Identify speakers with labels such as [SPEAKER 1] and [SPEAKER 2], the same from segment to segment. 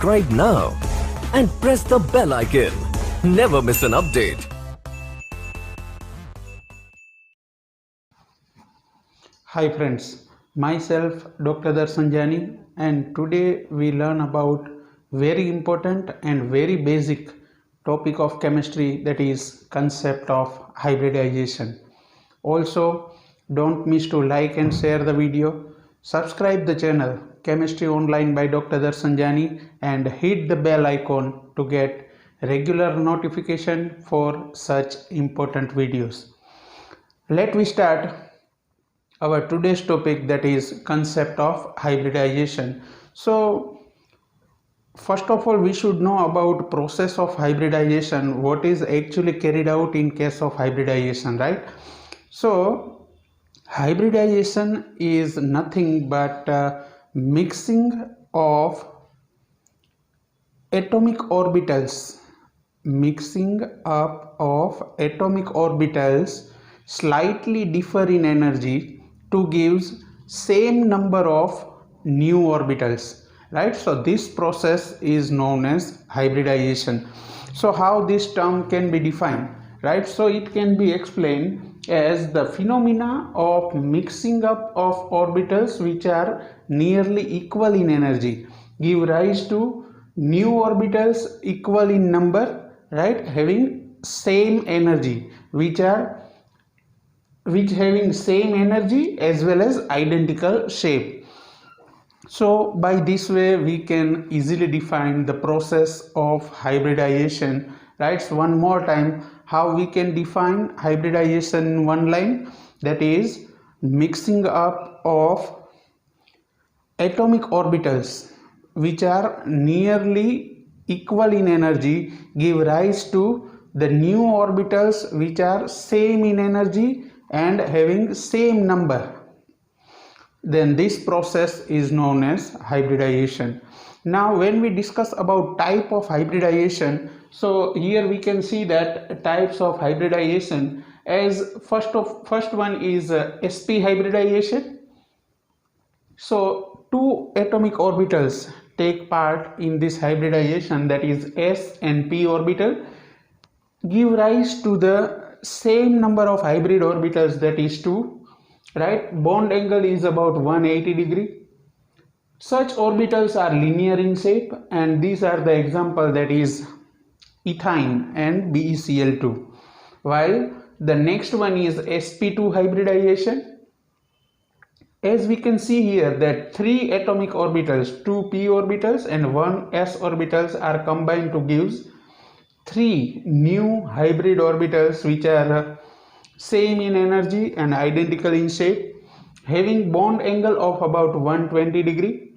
[SPEAKER 1] subscribe now and press the bell icon. Never miss an update.
[SPEAKER 2] Hi friends, myself Dr. Darshan Jani, and today we learn about very important and very basic topic of chemistry, that is concept of hybridization. Also, don't miss to like and share the video, subscribe the channel Chemistry Online by Dr. Darshan Jani and hit the bell icon to get regular notification for such important videos. Let we start our today's topic, that is concept of hybridization. So first of all, we should know about process of hybridization, what is actually carried out in case of hybridization, right? So hybridization is nothing but mixing of atomic orbitals, mixing up of atomic orbitals slightly differ in energy to give same number of new orbitals, right? So this process is known as hybridization. So how this term can be defined, right? So it can be explained as the phenomena of mixing up of orbitals which are nearly equal in energy give rise to new orbitals equal in number, right, having same energy, which having same energy as well as identical shape. So by this way we can easily define the process of hybridization, right? So one more time, how we can define hybridization in one line, that is mixing up of atomic orbitals which are nearly equal in energy give rise to the new orbitals which are same in energy and having same number. Then this process is known as hybridization. Now when we discuss about type of hybridization, so here we can see that types of hybridization, as first one is sp hybridization. So two atomic orbitals take part in this hybridization, that is s and p orbital, give rise to the same number of hybrid orbitals, that is 2, right? Bond angle is about 180 degree. Such orbitals are linear in shape, and these are the example, that is ethine and BeCl2. While the next one is sp2 hybridization. As we can see here that 3 atomic orbitals, 2 p orbitals and 1 s orbitals are combined to give 3 new hybrid orbitals which are same in energy and identical in shape, having bond angle of about 120 degree.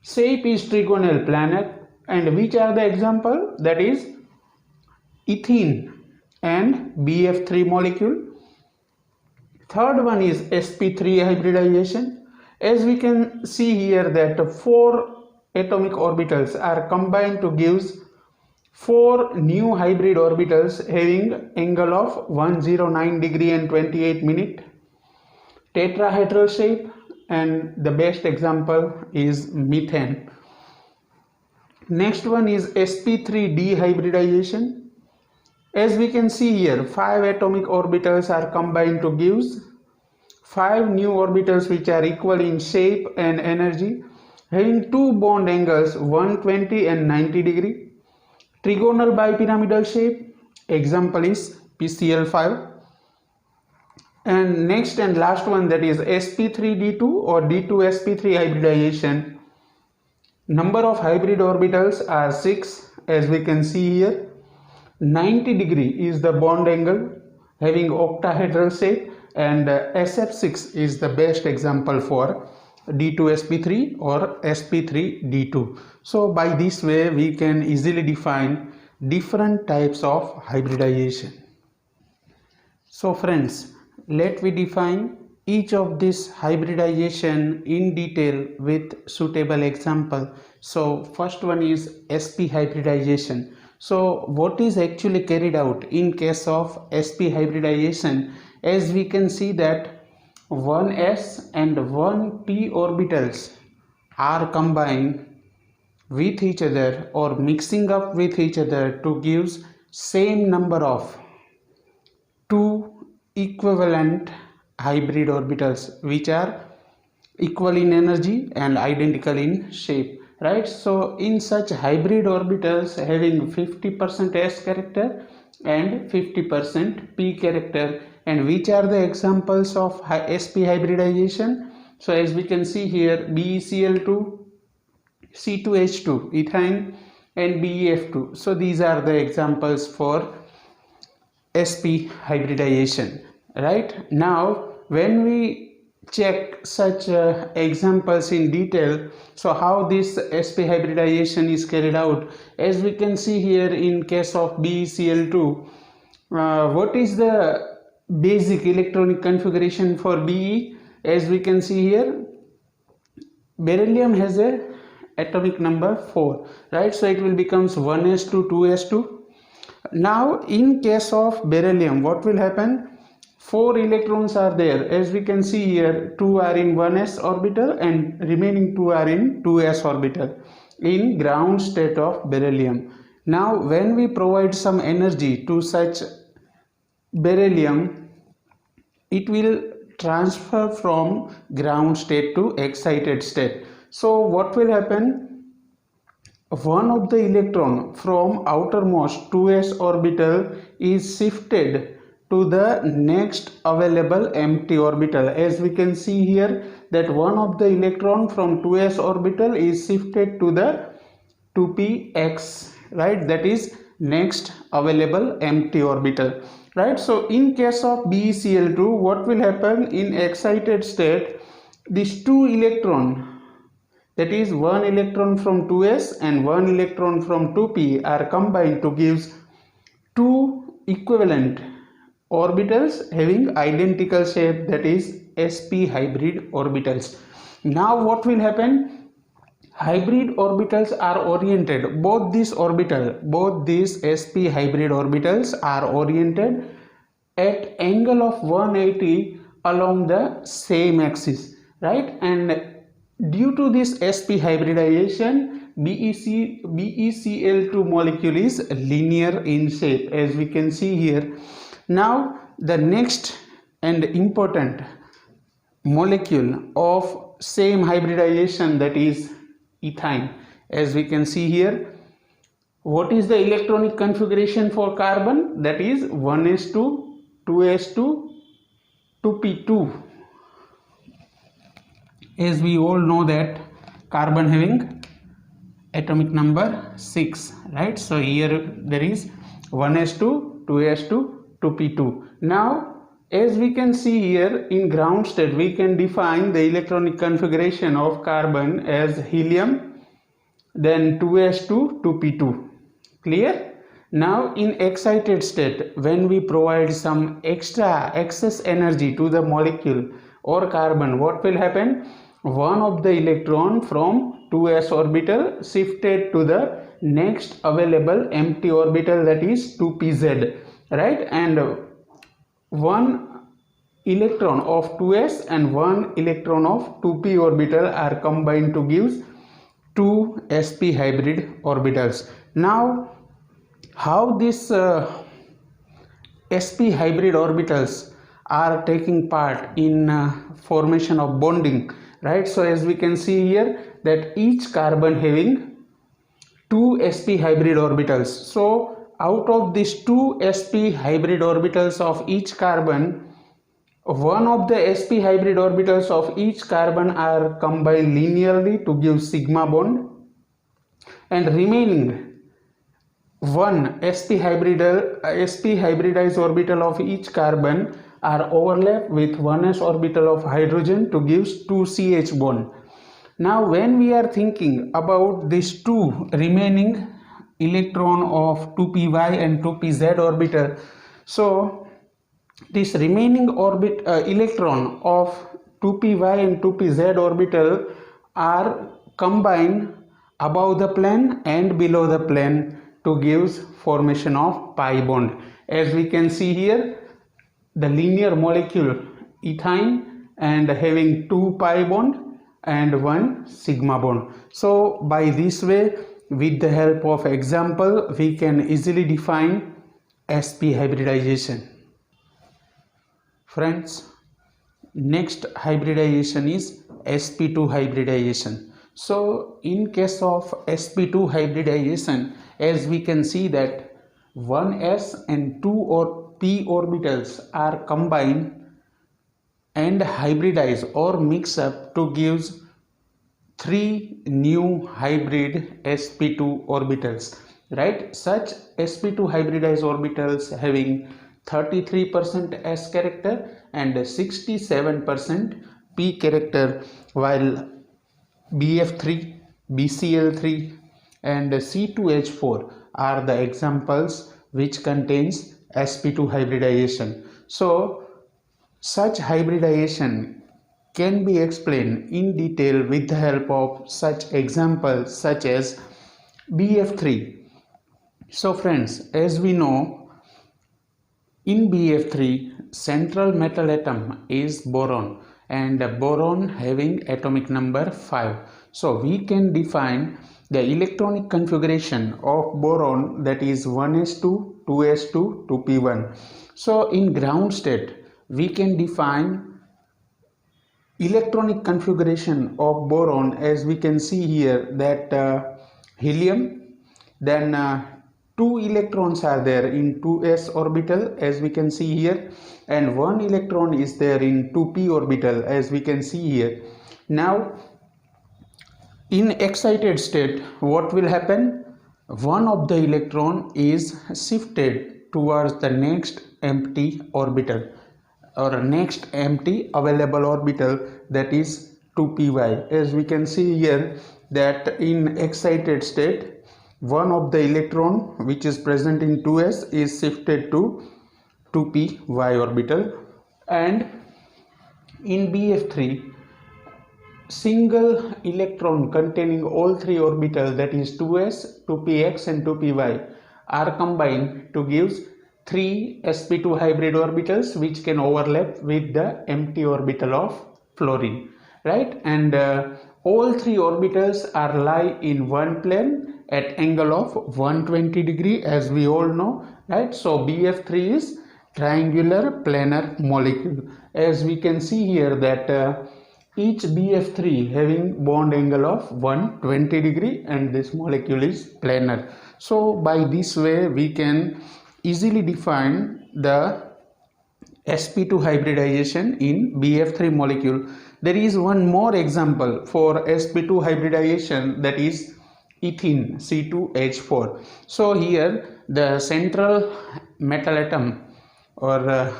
[SPEAKER 2] Shape is trigonal planar, and which are the example, that is ethene and BF3 molecule. Third one is sp3 hybridization. As we can see here that 4 atomic orbitals are combined to give 4 new hybrid orbitals having angle of 109 degree and 28 minute, tetrahedral shape, and the best example is methane. Next one is sp3d hybridization. As we can see here, 5 atomic orbitals are combined to give 5 new orbitals which are equal in shape and energy, having 2 bond angles 120 and 90 degree, trigonal bipyramidal shape, example is PCl5. And next and last one, that is sp3d2 or d2sp3 hybridization. Number of hybrid orbitals are 6, as we can see here. 90 degree is the bond angle having octahedral shape, and SF6 is the best example for D2sp3 or sp3d2. So by this way we can easily define different types of hybridization. So friends, let me define each of this hybridization in detail with suitable example. So first one is sp hybridization. So what is actually carried out in case of sp hybridization? As we can see that 1s and 1p orbitals are combined with each other or mixing up with each other to give same number of two equivalent hybrid orbitals which are equal in energy and identical in shape, right? So in such hybrid orbitals having 50% s character and 50% p character, and which are the examples of sp hybridization? So as we can see here, BeCl2, C2H2 ethane, and BeF2. So these are the examples for sp hybridization. Right now when we check such examples in detail, so how this sp hybridization is carried out, as we can see here in case of BeCl2, what is the basic electronic configuration for Be? As we can see here, beryllium has a atomic number 4, right? So it will becomes 1s2 2s2. Now in case of beryllium, what will happen? 4 electrons are there. As we can see here, 2 are in 1s orbital and remaining 2 are in 2s orbital in ground state of beryllium. Now when we provide some energy to such beryllium, it will transfer from ground state to excited state. So what will happen? One of the electron from outermost 2s orbital is shifted to the next available empty orbital. As we can see here that one of the electron from 2s orbital is shifted to the 2px, right? That is next available empty orbital, right? So in case of BeCl2, what will happen in excited state? These two electron, that is one electron from 2s and one electron from 2p, are combined to give two equivalent orbitals having identical shape, that is sp hybrid orbitals. Now what will happen? Hybrid orbitals are oriented, both these sp hybrid orbitals are oriented at angle of 180 along the same axis, right? And due to this sp hybridization, BeCl2 molecule is linear in shape, as we can see here. Now the next and important molecule of same hybridization, that is ethane. As we can see here, what is the electronic configuration for carbon? That is 1s2 2s2 2p2. As we all know that carbon having atomic number 6, right? So here there is 1s2 2s2 2p2. Now as we can see here in ground state, we can define the electronic configuration of carbon as helium, then 2s2 2p2. Clear? Now in excited state, when we provide some excess energy to the molecule or carbon, what will happen? One of the electron from 2s orbital shifted to the next available empty orbital, that is 2pz, right? And one electron of 2s and one electron of 2p orbital are combined to give two sp hybrid orbitals. Now how this sp hybrid orbitals are taking part in formation of bonding, right? So as we can see here that each carbon having two sp hybrid orbitals. So out of these two sp hybrid orbitals of each carbon, one of the sp hybrid orbitals of each carbon are combined linearly to give sigma bond, and remaining one sp hybridized orbital of each carbon are overlapped with 1s orbital of hydrogen to give 2CH bond. Now when we are thinking about these two remaining electron of 2py and 2pz orbital, so this remaining electron of 2py and 2pz orbital are combined above the plane and below the plane to give formation of pi bond. As we can see here, the linear molecule ethane and having 2 pi bond, and one sigma bond. So by this way, with the help of example, we can easily define sp hybridization. Friends, next hybridization is sp2 hybridization. So in case of sp2 hybridization, as we can see that 1s and 2 or p orbitals are combined and hybridize or mix up to give 3 new hybrid sp2 orbitals, right? Such sp2 hybridized orbitals having 33% s character and 67% p character, while bf3, bcl3 and c2h4 are the examples which contains sp2 hybridization. So such hybridization can be explained in detail with the help of such examples such as BF3. So friends, as we know, in BF3 central metal atom is boron, and boron having atomic number 5. So we can define the electronic configuration of boron, that is 1s2, 2s2, 2p1. So in ground state we can define electronic configuration of boron as we can see here, that helium, then 2 electrons are there in 2s orbital as we can see here, and 1 electron is there in 2p orbital as we can see here. Now in excited state, what will happen? One of the electron is shifted towards the next empty orbital or next empty available orbital, that is 2py. As we can see here that in excited state, one of the electron which is present in 2s is shifted to 2py orbital, and in BF3 single electron containing all 3 orbitals, that is 2s, 2px and 2py, are combined to give 3 sp2 hybrid orbitals which can overlap with the empty orbital of fluorine, right? And all 3 orbitals are lie in one plane at angle of 120 degree as we all know, right? So BF3 is triangular planar molecule. As we can see here that each BF3 having bond angle of 120 degree and this molecule is planar. So by this way we can easily define the sp2 hybridization in BF3 molecule. There is one more example for sp2 hybridization, that is ethene C2H4. So here the central metal atom or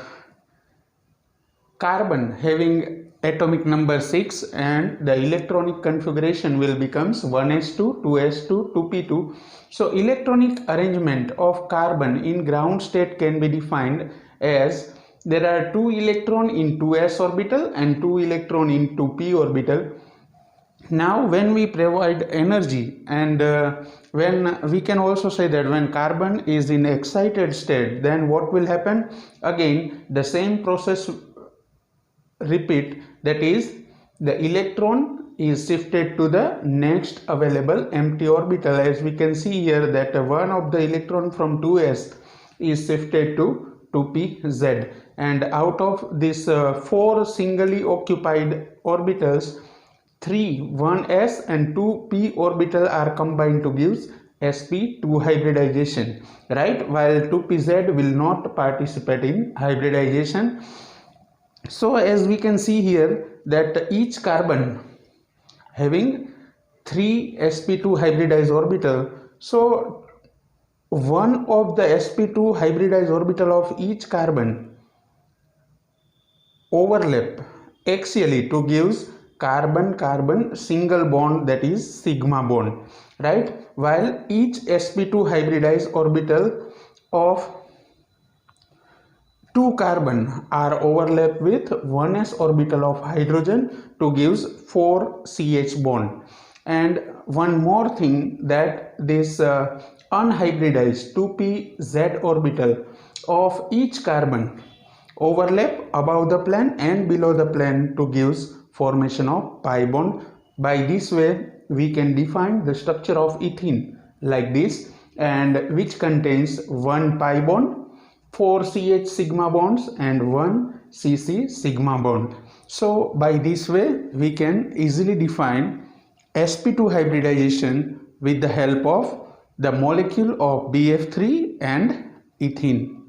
[SPEAKER 2] carbon having atomic number 6 and the electronic configuration will becomes 1s2, 2s2, 2p2. So electronic arrangement of carbon in ground state can be defined as there are 2 electron in 2s orbital and 2 electron in 2p orbital. Now when we provide energy, and when we can also say that when carbon is in excited state, then what will happen? Again the same process repeat, that is the electron is shifted to the next available empty orbital. As we can see here that one of the electron from 2s is shifted to 2pz, and out of this 4 singly occupied orbitals, 3 1s and 2p orbital are combined to give sp2 hybridization, right? While 2pz will not participate in hybridization. So as we can see here that each carbon having 3 sp2 hybridized orbital, so one of the sp2 hybridized orbital of each carbon overlap axially to gives carbon-carbon single bond, that is sigma bond, right? While each sp2 hybridized orbital of 2 carbon are overlapped with 1s orbital of hydrogen to gives 4 CH bond. And one more thing, that this unhybridized 2pz orbital of each carbon overlap above the plane and below the plane to gives formation of pi bond. By this way, we can define the structure of ethene like this, and which contains one pi bond, 4 CH sigma bonds and 1 CC sigma bond. So by this way, we can easily define sp2 hybridization with the help of the molecule of BF3 and ethene.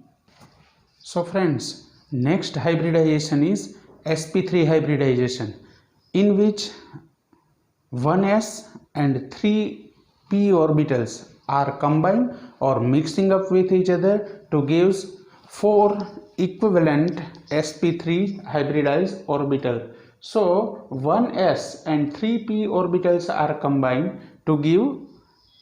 [SPEAKER 2] So friends, next hybridization is sp3 hybridization, in which 1s and 3 p orbitals are combined or mixing up with each other to give 4 equivalent sp3 hybridized orbital. So 1s and 3 p orbitals are combined to give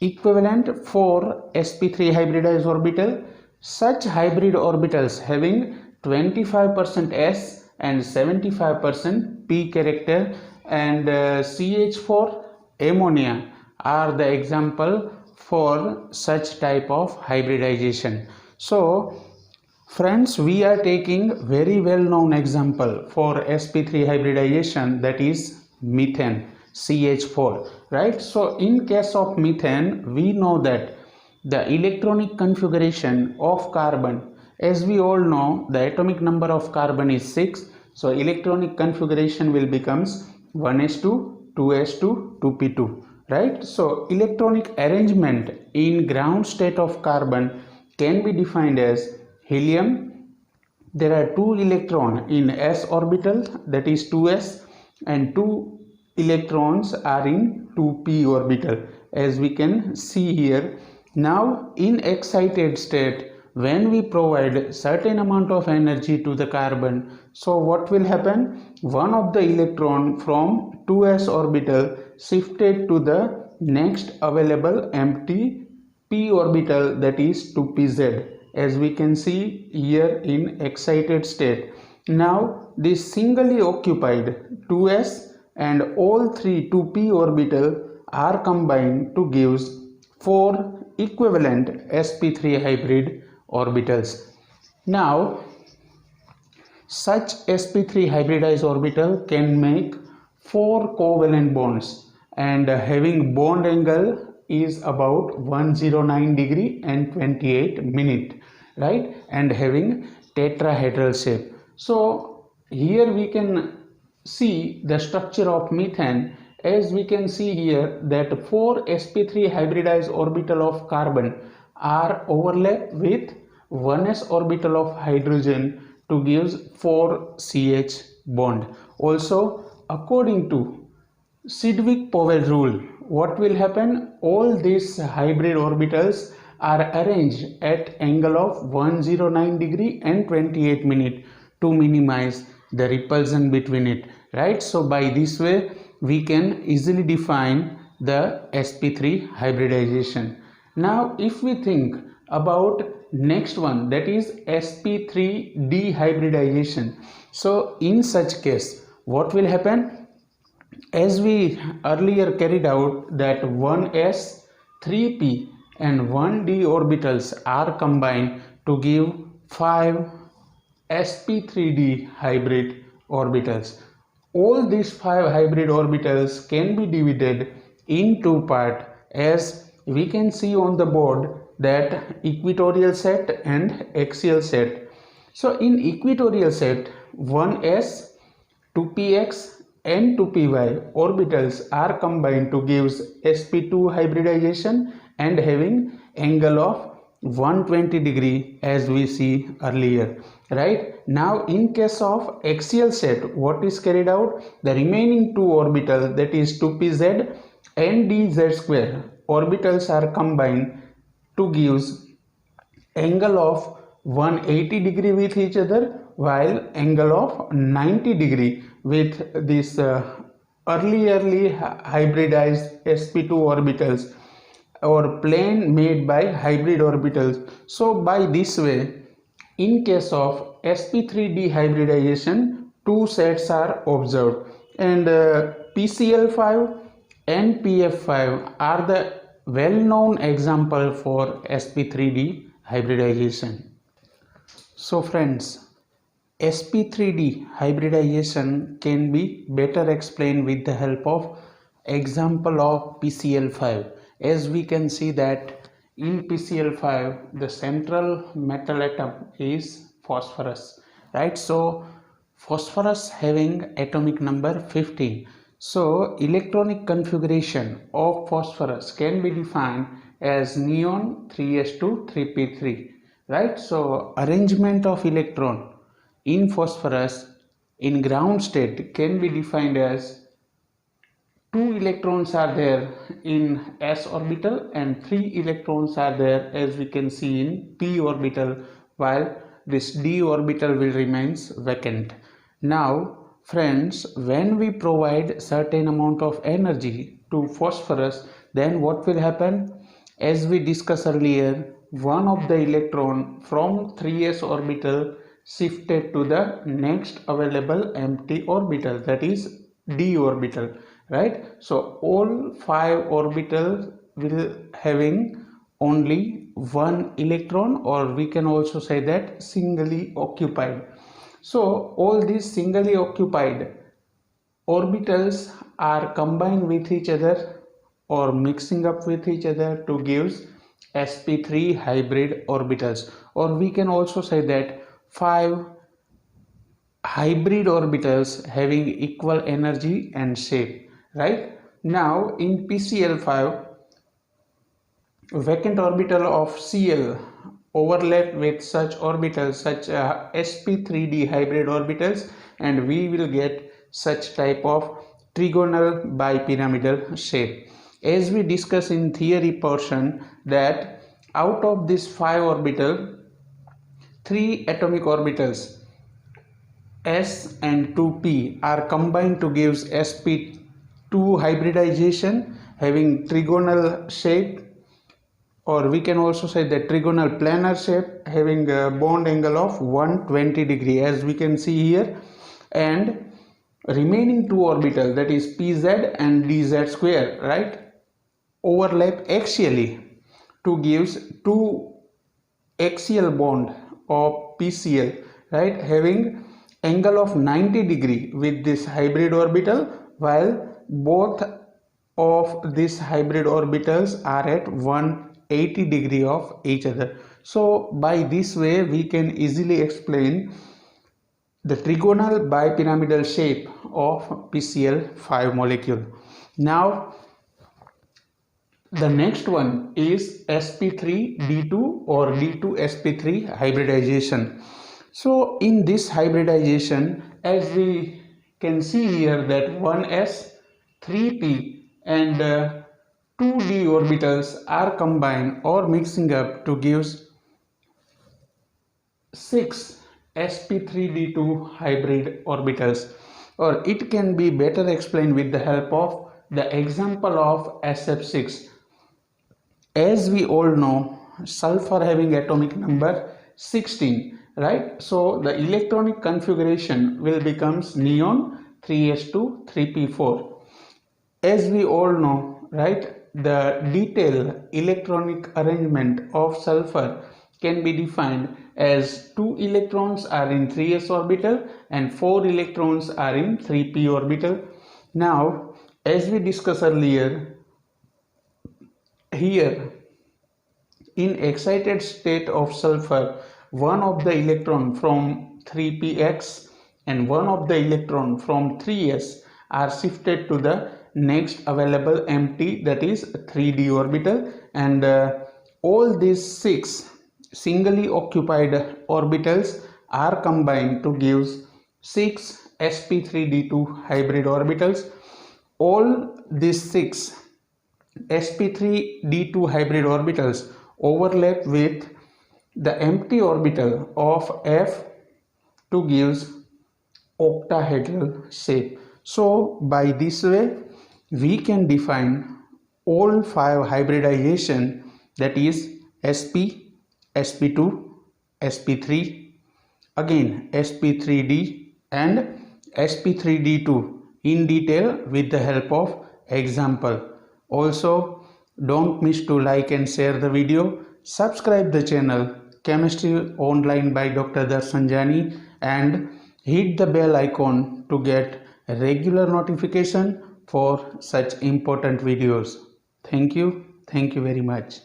[SPEAKER 2] equivalent 4 sp3 hybridized orbital. Such hybrid orbitals having 25% s and 75% p character and CH4 ammonia are the example for such type of hybridization. So friends, we are taking very well known example for sp3 hybridization, that is methane, CH4, right? So in case of methane, we know that the electronic configuration of carbon, as we all know, the atomic number of carbon is 6, so electronic configuration will becomes 1s2, 2s2, 2p2, right? So electronic arrangement in ground state of carbon can be defined as helium. There are 2 electrons in s orbital, that is 2s, and 2 electrons are in 2p orbital, as we can see here. Now in excited state, when we provide certain amount of energy to the carbon, so what will happen? One of the electron from 2s orbital shifted to the next available empty p orbital, that is 2pz, as we can see here in excited state. Now this singly occupied 2s and all 3 2p orbital are combined to give 4 equivalent sp3 hybrid orbitals. Now such sp3 hybridized orbital can make 4 covalent bonds, and having bond angle is about 109 degree and 28 minute, right? And having tetrahedral shape. So here we can see the structure of methane, as we can see here that 4 sp3 hybridized orbital of carbon are overlapped with 1s orbital of hydrogen to give 4 CH bond. Also, according to Sedgwick-Powell rule, what will happen? All these hybrid orbitals are arranged at angle of 109 degree and 28 minute to minimize the repulsion between it, right? So by this way we can easily define the sp3 hybridization. Now if we think about next one, that is sp3 dehybridization. So in such case what will happen? As we earlier carried out that 1s, 3p and 1d orbitals are combined to give 5 sp3d hybrid orbitals. All these 5 hybrid orbitals can be divided in 2 parts, as we can see on the board that equatorial set and axial set. So in equatorial set, 1s, 2px and 2py orbitals are combined to give sp2 hybridization and having angle of 120 degree, as we see earlier, right? Now in case of axial set, what is carried out? The remaining 2 orbitals, that is 2pz and dz square orbitals are combined to give angle of 180 degree with each other, while angle of 90 degree with this early hybridized sp2 orbitals or plane made by hybrid orbitals. So by this way, in case of sp3 dehybridization, 2 sets are observed, and PCl5 and PF5 are the well-known example for sp3 dehybridization. So friends, sp3d hybridization can be better explained with the help of example of PCl5. As we can see that in PCl5 the central metal atom is phosphorus, right? So phosphorus having atomic number 15. So electronic configuration of phosphorus can be defined as neon 3s2 3p3, right? So arrangement of electron in phosphorus in ground state can be defined as two electrons are there in s orbital and three electrons are there, as we can see, in p orbital, while this d orbital will remains vacant. Now friends, when we provide certain amount of energy to phosphorus, then what will happen? As we discussed earlier, one of the electron from 3s orbital shifted to the next available empty orbital, that is d orbital, right? So all five orbitals will having only one electron, or we can also say that singly occupied. So all these singly occupied orbitals are combined with each other or mixing up with each other to give sp3 hybrid orbitals, or we can also say that five hybrid orbitals having equal energy and shape, right? Now in PCl5, vacant orbital of Cl overlap with such orbitals, such sp3d hybrid orbitals, and we will get such type of trigonal bipyramidal shape. As we discuss in theory portion, that out of this five orbital, three atomic orbitals S and 2p are combined to give sp2 hybridization having trigonal shape, or we can also say the trigonal planar shape having a bond angle of 120 degree, as we can see here, and remaining two orbitals, that is pz and dz square, right, overlap axially to gives two axial bond of PCl, right, having angle of 90 degree with this hybrid orbital, while both of these hybrid orbitals are at 180 degree of each other. So by this way we can easily explain the trigonal bipyramidal shape of PCl5 molecule. Now the next one is sp3d2 or d2sp3 hybridization. So in this hybridization, as we can see here, that 1s 3p and 2d orbitals are combined or mixing up to give 6 sp3d2 hybrid orbitals, or it can be better explained with the help of the example of SF6. As we all know, sulfur having atomic number 16, right? So the electronic configuration will becomes neon 3s2 3p4. As we all know, right, the detailed electronic arrangement of sulfur can be defined as 2 electrons are in 3s orbital and 4 electrons are in 3p orbital. Now as we discussed earlier, here in excited state of sulfur, one of the electron from 3px and one of the electron from 3s are shifted to the next available empty, that is 3d orbital, and all these 6 singly occupied orbitals are combined to give 6 sp3d2 hybrid orbitals. All these 6 sp3d2 hybrid orbitals overlap with the empty orbital of f to give octahedral shape. So by this way we can define all 5 hybridization, that is sp, sp2, sp3, again sp3d and sp3d2 in detail with the help of example. Also don't miss to like and share the video, subscribe the channel Chemistry Online by Dr. Darshan Jani, and hit the bell icon to get regular notification for such important videos. Thank you very much.